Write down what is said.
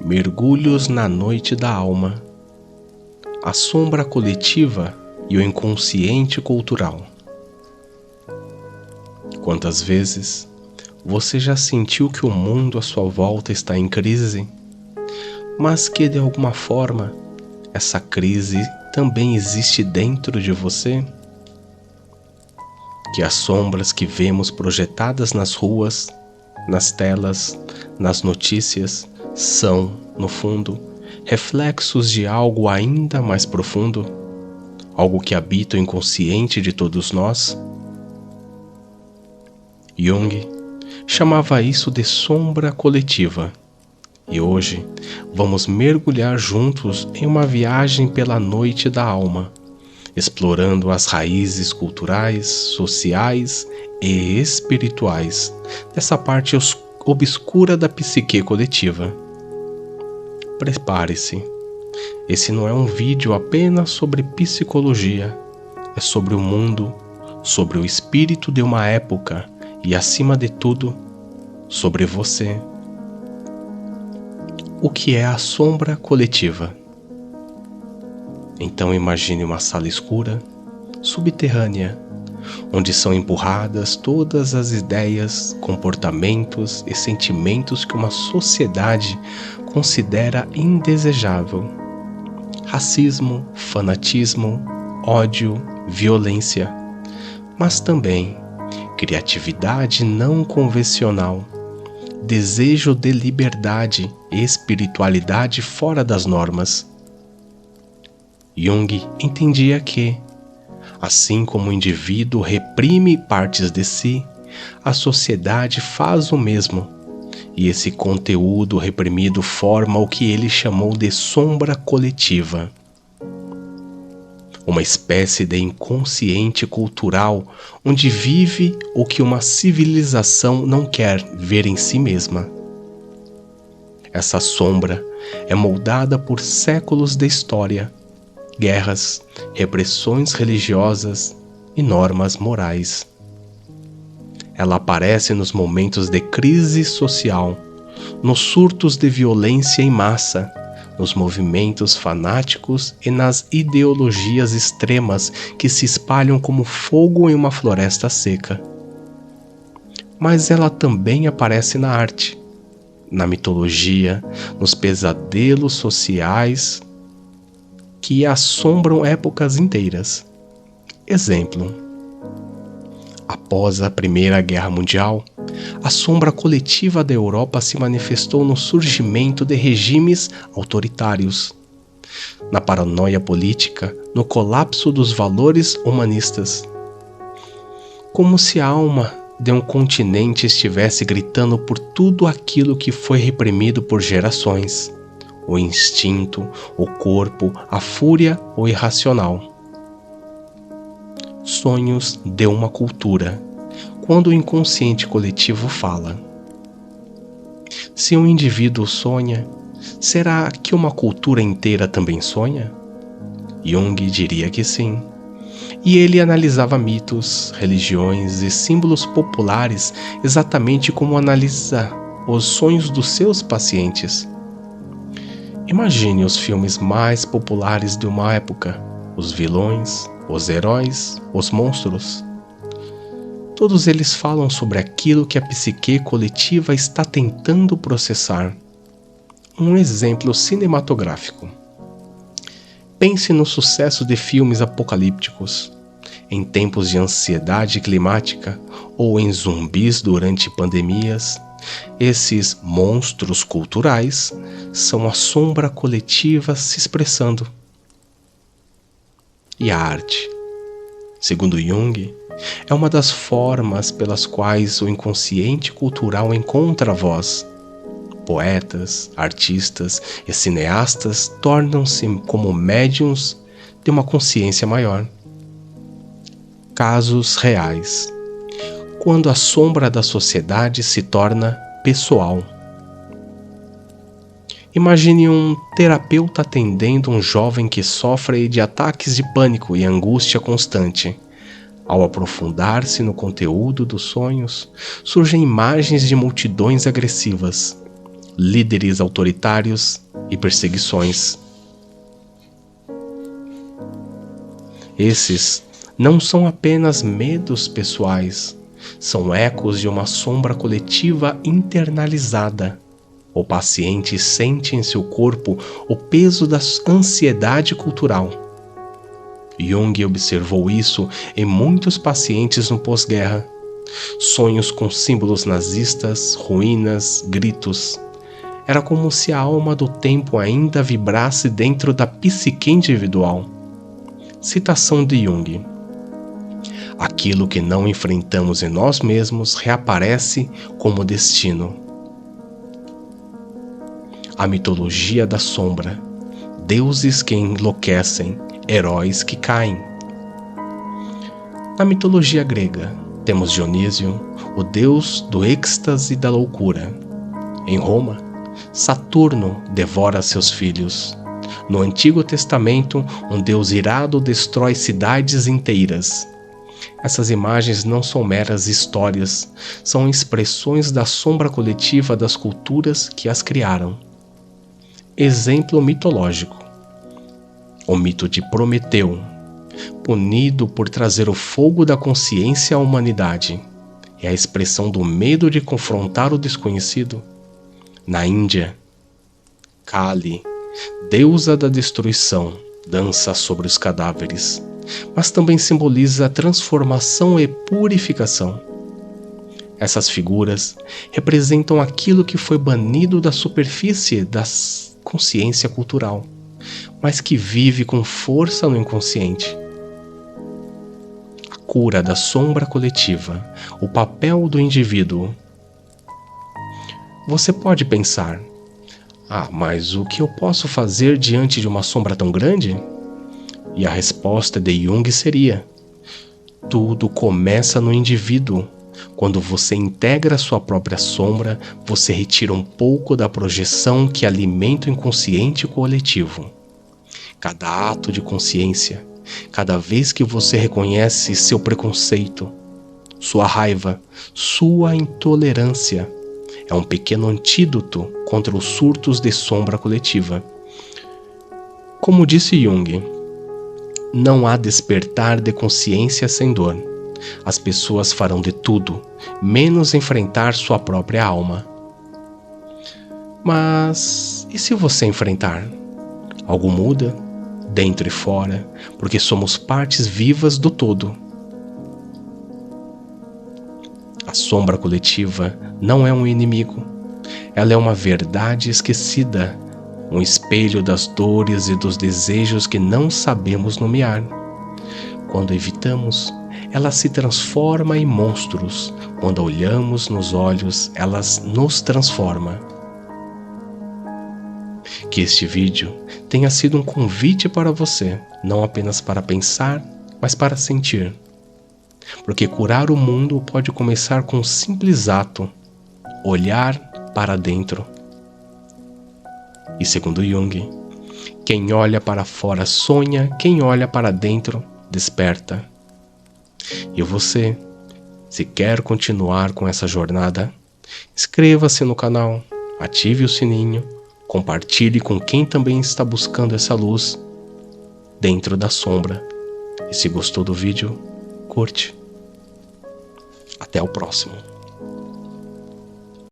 Mergulhos na noite da alma, a sombra coletiva e o inconsciente cultural. Quantas vezes você já sentiu que o mundo à sua volta está em crise, mas que de alguma forma essa crise também existe dentro de você? Que as sombras que vemos projetadas nas ruas, nas telas, nas notícias, são, no fundo, reflexos de algo ainda mais profundo, algo que habita o inconsciente de todos nós? Jung chamava isso de sombra coletiva, e hoje vamos mergulhar juntos em uma viagem pela noite da alma, explorando as raízes culturais, sociais e espirituais dessa parte obscura da psique coletiva. Prepare-se, esse não é um vídeo apenas sobre psicologia, é sobre o mundo, sobre o espírito de uma época e, acima de tudo, sobre você. O que é a sombra coletiva? Então imagine uma sala escura, subterrânea, onde são empurradas todas as ideias, comportamentos e sentimentos que uma sociedade considera indesejável. Racismo, fanatismo, ódio, violência, mas também criatividade não convencional, desejo de liberdade e espiritualidade fora das normas. Jung entendia que, assim como o indivíduo reprime partes de si, a sociedade faz o mesmo, e esse conteúdo reprimido forma o que ele chamou de sombra coletiva. Uma espécie de inconsciente cultural onde vive o que uma civilização não quer ver em si mesma. Essa sombra é moldada por séculos de história, guerras, repressões religiosas e normas morais. Ela aparece nos momentos de crise social, nos surtos de violência em massa, nos movimentos fanáticos e nas ideologias extremas que se espalham como fogo em uma floresta seca. Mas ela também aparece na arte, na mitologia, nos pesadelos sociais que assombram épocas inteiras. Exemplo: após a Primeira Guerra Mundial, a sombra coletiva da Europa se manifestou no surgimento de regimes autoritários, na paranoia política, no colapso dos valores humanistas. Como se a alma de um continente estivesse gritando por tudo aquilo que foi reprimido por gerações: o instinto, o corpo, a fúria, o irracional. Sonhos de uma cultura, quando o inconsciente coletivo fala. Se um indivíduo sonha, será que uma cultura inteira também sonha? Jung diria que sim. E ele analisava mitos, religiões e símbolos populares exatamente como analisa os sonhos dos seus pacientes. Imagine os filmes mais populares de uma época, os vilões, os heróis, os monstros. Todos eles falam sobre aquilo que a psique coletiva está tentando processar. Um exemplo cinematográfico. Pense no sucesso de filmes apocalípticos, em tempos de ansiedade climática ou em zumbis durante pandemias. Esses monstros culturais são a sombra coletiva se expressando. E a arte, segundo Jung, é uma das formas pelas quais o inconsciente cultural encontra voz. Poetas, artistas e cineastas tornam-se como médiuns de uma consciência maior. Casos reais. Quando a sombra da sociedade se torna pessoal. Imagine um terapeuta atendendo um jovem que sofre de ataques de pânico e angústia constante. Ao aprofundar-se no conteúdo dos sonhos, surgem imagens de multidões agressivas, líderes autoritários e perseguições. Esses não são apenas medos pessoais, são ecos de uma sombra coletiva internalizada. O paciente sente em seu corpo o peso da ansiedade cultural. Jung observou isso em muitos pacientes no pós-guerra. Sonhos com símbolos nazistas, ruínas, gritos. Era como se a alma do tempo ainda vibrasse dentro da psique individual. Citação de Jung: aquilo que não enfrentamos em nós mesmos reaparece como destino. A mitologia da sombra. Deuses que enlouquecem, heróis que caem. Na mitologia grega, temos Dionísio, o deus do êxtase e da loucura. Em Roma, Saturno devora seus filhos. No Antigo Testamento, um deus irado destrói cidades inteiras. Essas imagens não são meras histórias, são expressões da sombra coletiva das culturas que as criaram. Exemplo mitológico: o mito de Prometeu, punido por trazer o fogo da consciência à humanidade, é a expressão do medo de confrontar o desconhecido. Na Índia, Kali, deusa da destruição, dança sobre os cadáveres, mas também simboliza a transformação e purificação. Essas figuras representam aquilo que foi banido da superfície da consciência cultural, mas que vive com força no inconsciente. A cura da sombra coletiva, o papel do indivíduo. Você pode pensar: mas o que eu posso fazer diante de uma sombra tão grande? E a resposta de Jung seria: tudo começa no indivíduo. Quando você integra sua própria sombra, você retira um pouco da projeção que alimenta o inconsciente coletivo. Cada ato de consciência, cada vez que você reconhece seu preconceito, sua raiva, sua intolerância, é um pequeno antídoto contra os surtos de sombra coletiva. Como disse Jung, não há despertar de consciência sem dor. As pessoas farão de tudo, menos enfrentar sua própria alma. Mas e se você enfrentar? Algo muda, dentro e fora, porque somos partes vivas do todo. A sombra coletiva não é um inimigo. Ela é uma verdade esquecida, um espelho das dores e dos desejos que não sabemos nomear. Quando evitamos, ela se transforma em monstros. Quando olhamos nos olhos, ela nos transforma. Que este vídeo tenha sido um convite para você, não apenas para pensar, mas para sentir. Porque curar o mundo pode começar com um simples ato: olhar para dentro. E segundo Jung, quem olha para fora sonha, quem olha para dentro desperta. E você, se quer continuar com essa jornada, inscreva-se no canal, ative o sininho, compartilhe com quem também está buscando essa luz dentro da sombra. E se gostou do vídeo, curte. Até o próximo.